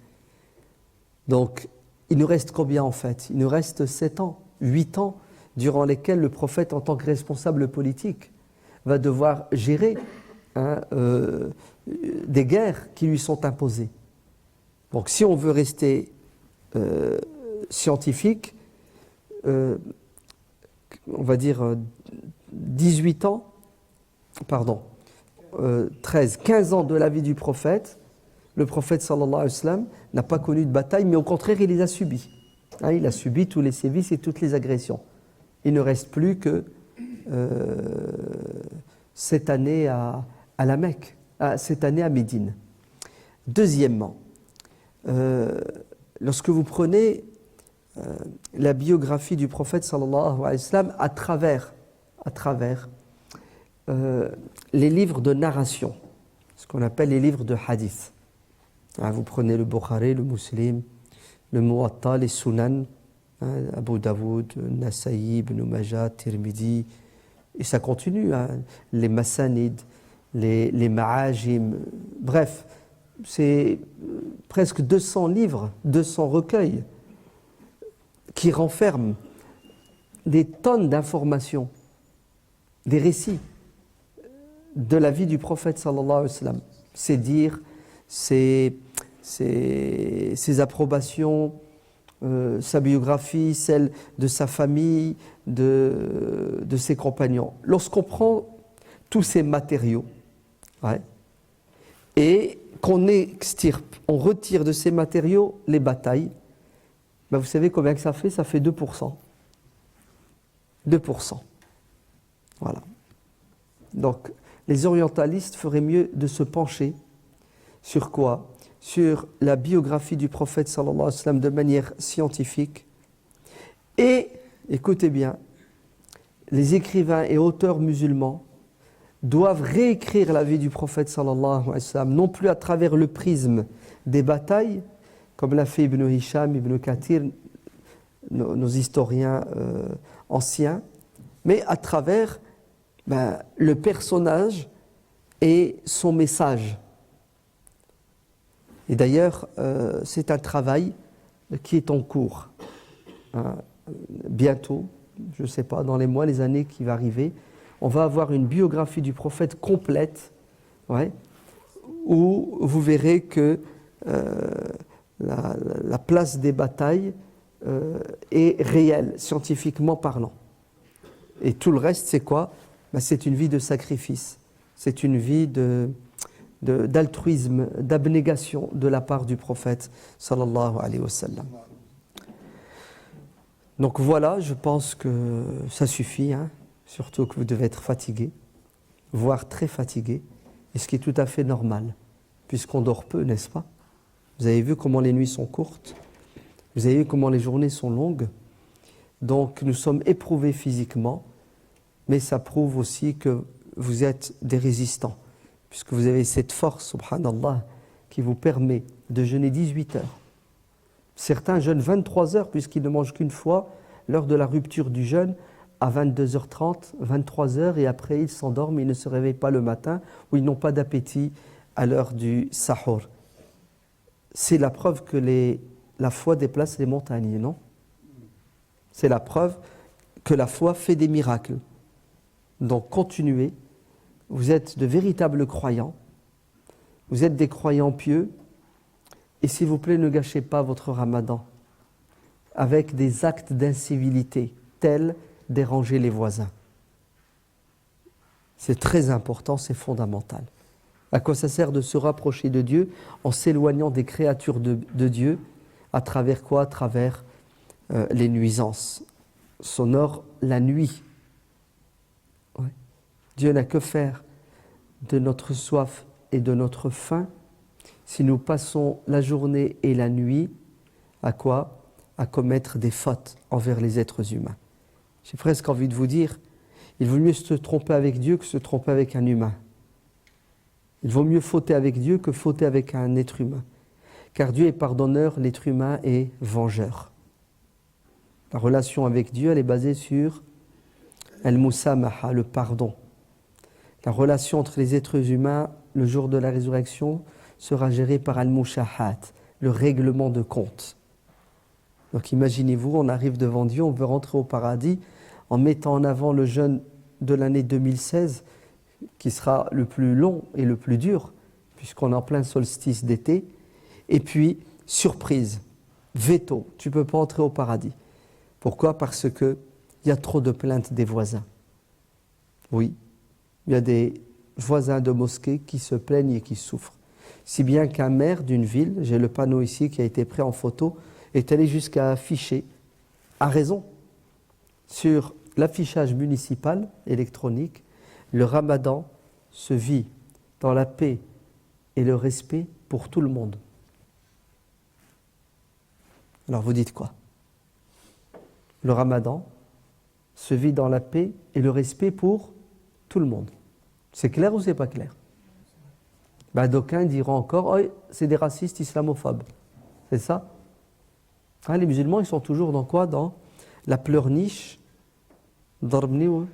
Donc, il nous reste combien en fait? Il nous reste 7 ans, 8 ans, durant lesquels le prophète, en tant que responsable politique, va devoir gérer des guerres qui lui sont imposées. Donc, si on veut rester scientifique, on va dire 18 ans, 15 ans de la vie du prophète, le prophète sallallahu alayhi wa sallam n'a pas connu de bataille, mais au contraire, il les a subis. Hein, il a subi tous les sévices et toutes les agressions. Il ne reste plus que 7 années à la Mecque, 7 années à Médine. Deuxièmement, lorsque vous prenez la biographie du prophète sallallahu alayhi wa sallam à travers les livres de narration, ce qu'on appelle les livres de hadith. Vous prenez le Bukhari, le Muslim, le Muwatta, les Sunan, Abu Dawoud, Nasa'i, Ibn Majah, Tirmidhi, et ça continue, les Masanid, les Ma'ajim, bref, c'est presque 200 livres, 200 recueils qui renferment des tonnes d'informations, des récits de la vie du prophète sallallahu alayhi wa sallam, ses dires, ses approbations, sa biographie, celle de sa famille, de ses compagnons. Lorsqu'on prend tous ces matériaux, et qu'on extirpe, on retire de ces matériaux les batailles, ben vous savez combien que ça fait? Ça fait 2%. 2%. Voilà. Donc, les orientalistes feraient mieux de se pencher sur quoi? Sur la biographie du prophète sallallahu alayhi wa sallam de manière scientifique. Et, écoutez bien, les écrivains et auteurs musulmans doivent réécrire la vie du prophète sallallahu alayhi wa sallam, non plus à travers le prisme des batailles, comme l'a fait Ibn Hisham, Ibn Kathir, nos historiens anciens, mais à travers le personnage et son message. Et d'ailleurs, c'est un travail qui est en cours. Bientôt, je ne sais pas, dans les mois, les années qui vont arriver, on va avoir une biographie du prophète complète, où vous verrez que la place des batailles est réelle, scientifiquement parlant. Et tout le reste, c'est quoi? C'est une vie de sacrifice, c'est une vie d'altruisme, d'abnégation de la part du prophète sallallahu alayhi wa sallam. Donc voilà, je pense que ça suffit, surtout que vous devez être fatigué, voire très fatigué, et ce qui est tout à fait normal, puisqu'on dort peu, n'est-ce pas? Vous avez vu comment les nuits sont courtes, vous avez vu comment les journées sont longues, donc nous sommes éprouvés physiquement, mais ça prouve aussi que vous êtes des résistants, puisque vous avez cette force, subhanallah, qui vous permet de jeûner 18 heures. Certains jeûnent 23 heures, puisqu'ils ne mangent qu'une fois, l'heure de la rupture du jeûne, à 22h30, 23h, et après ils s'endorment, ils ne se réveillent pas le matin, ou ils n'ont pas d'appétit à l'heure du sahur. C'est la preuve que la foi déplace les montagnes, non? C'est la preuve que la foi fait des miracles. Donc continuez, vous êtes de véritables croyants, vous êtes des croyants pieux, et s'il vous plaît, ne gâchez pas votre ramadan avec des actes d'incivilité, tels déranger les voisins. C'est très important, c'est fondamental. À quoi ça sert de se rapprocher de Dieu en s'éloignant des créatures de Dieu? À travers quoi? À travers les nuisances sonores la nuit. Dieu n'a que faire de notre soif et de notre faim si nous passons la journée et la nuit à quoi? À commettre des fautes envers les êtres humains. J'ai presque envie de vous dire, il vaut mieux se tromper avec Dieu que se tromper avec un humain. Il vaut mieux fauter avec Dieu que fauter avec un être humain. Car Dieu est pardonneur, l'être humain est vengeur. La relation avec Dieu, elle est basée sur al-musamaha, le pardon. La relation entre les êtres humains, le jour de la résurrection, sera gérée par al-mushahat, le règlement de compte. Donc imaginez-vous, on arrive devant Dieu, on veut rentrer au paradis en mettant en avant le jeûne de l'année 2016, qui sera le plus long et le plus dur, puisqu'on est en plein solstice d'été. Et puis, surprise, veto, tu ne peux pas entrer au paradis. Pourquoi? Parce qu'il y a trop de plaintes des voisins. Oui, il y a des voisins de mosquées qui se plaignent et qui souffrent. Si bien qu'un maire d'une ville, j'ai le panneau ici qui a été pris en photo, est allé jusqu'à afficher, à raison, sur l'affichage municipal électronique, le Ramadan se vit dans la paix et le respect pour tout le monde. Alors vous dites quoi? Le Ramadan se vit dans la paix et le respect pour tout le monde. C'est clair ou c'est pas clair? Ben, d'aucuns diront encore, oh, c'est des racistes islamophobes. C'est ça? Ah, les musulmans, ils sont toujours dans quoi? Dans la pleurniche, Darbni ou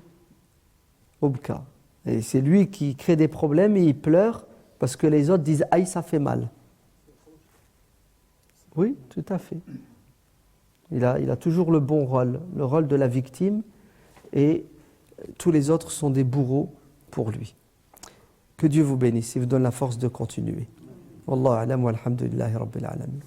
Obka. Et c'est lui qui crée des problèmes et il pleure parce que les autres disent, aïe, ça fait mal. Oui, tout à fait. Il a toujours le bon rôle, le rôle de la victime, et tous les autres sont des bourreaux pour lui. Que Dieu vous bénisse et vous donne la force de continuer. Wallahu a'lam wa alhamdulillahi rabbil alamin.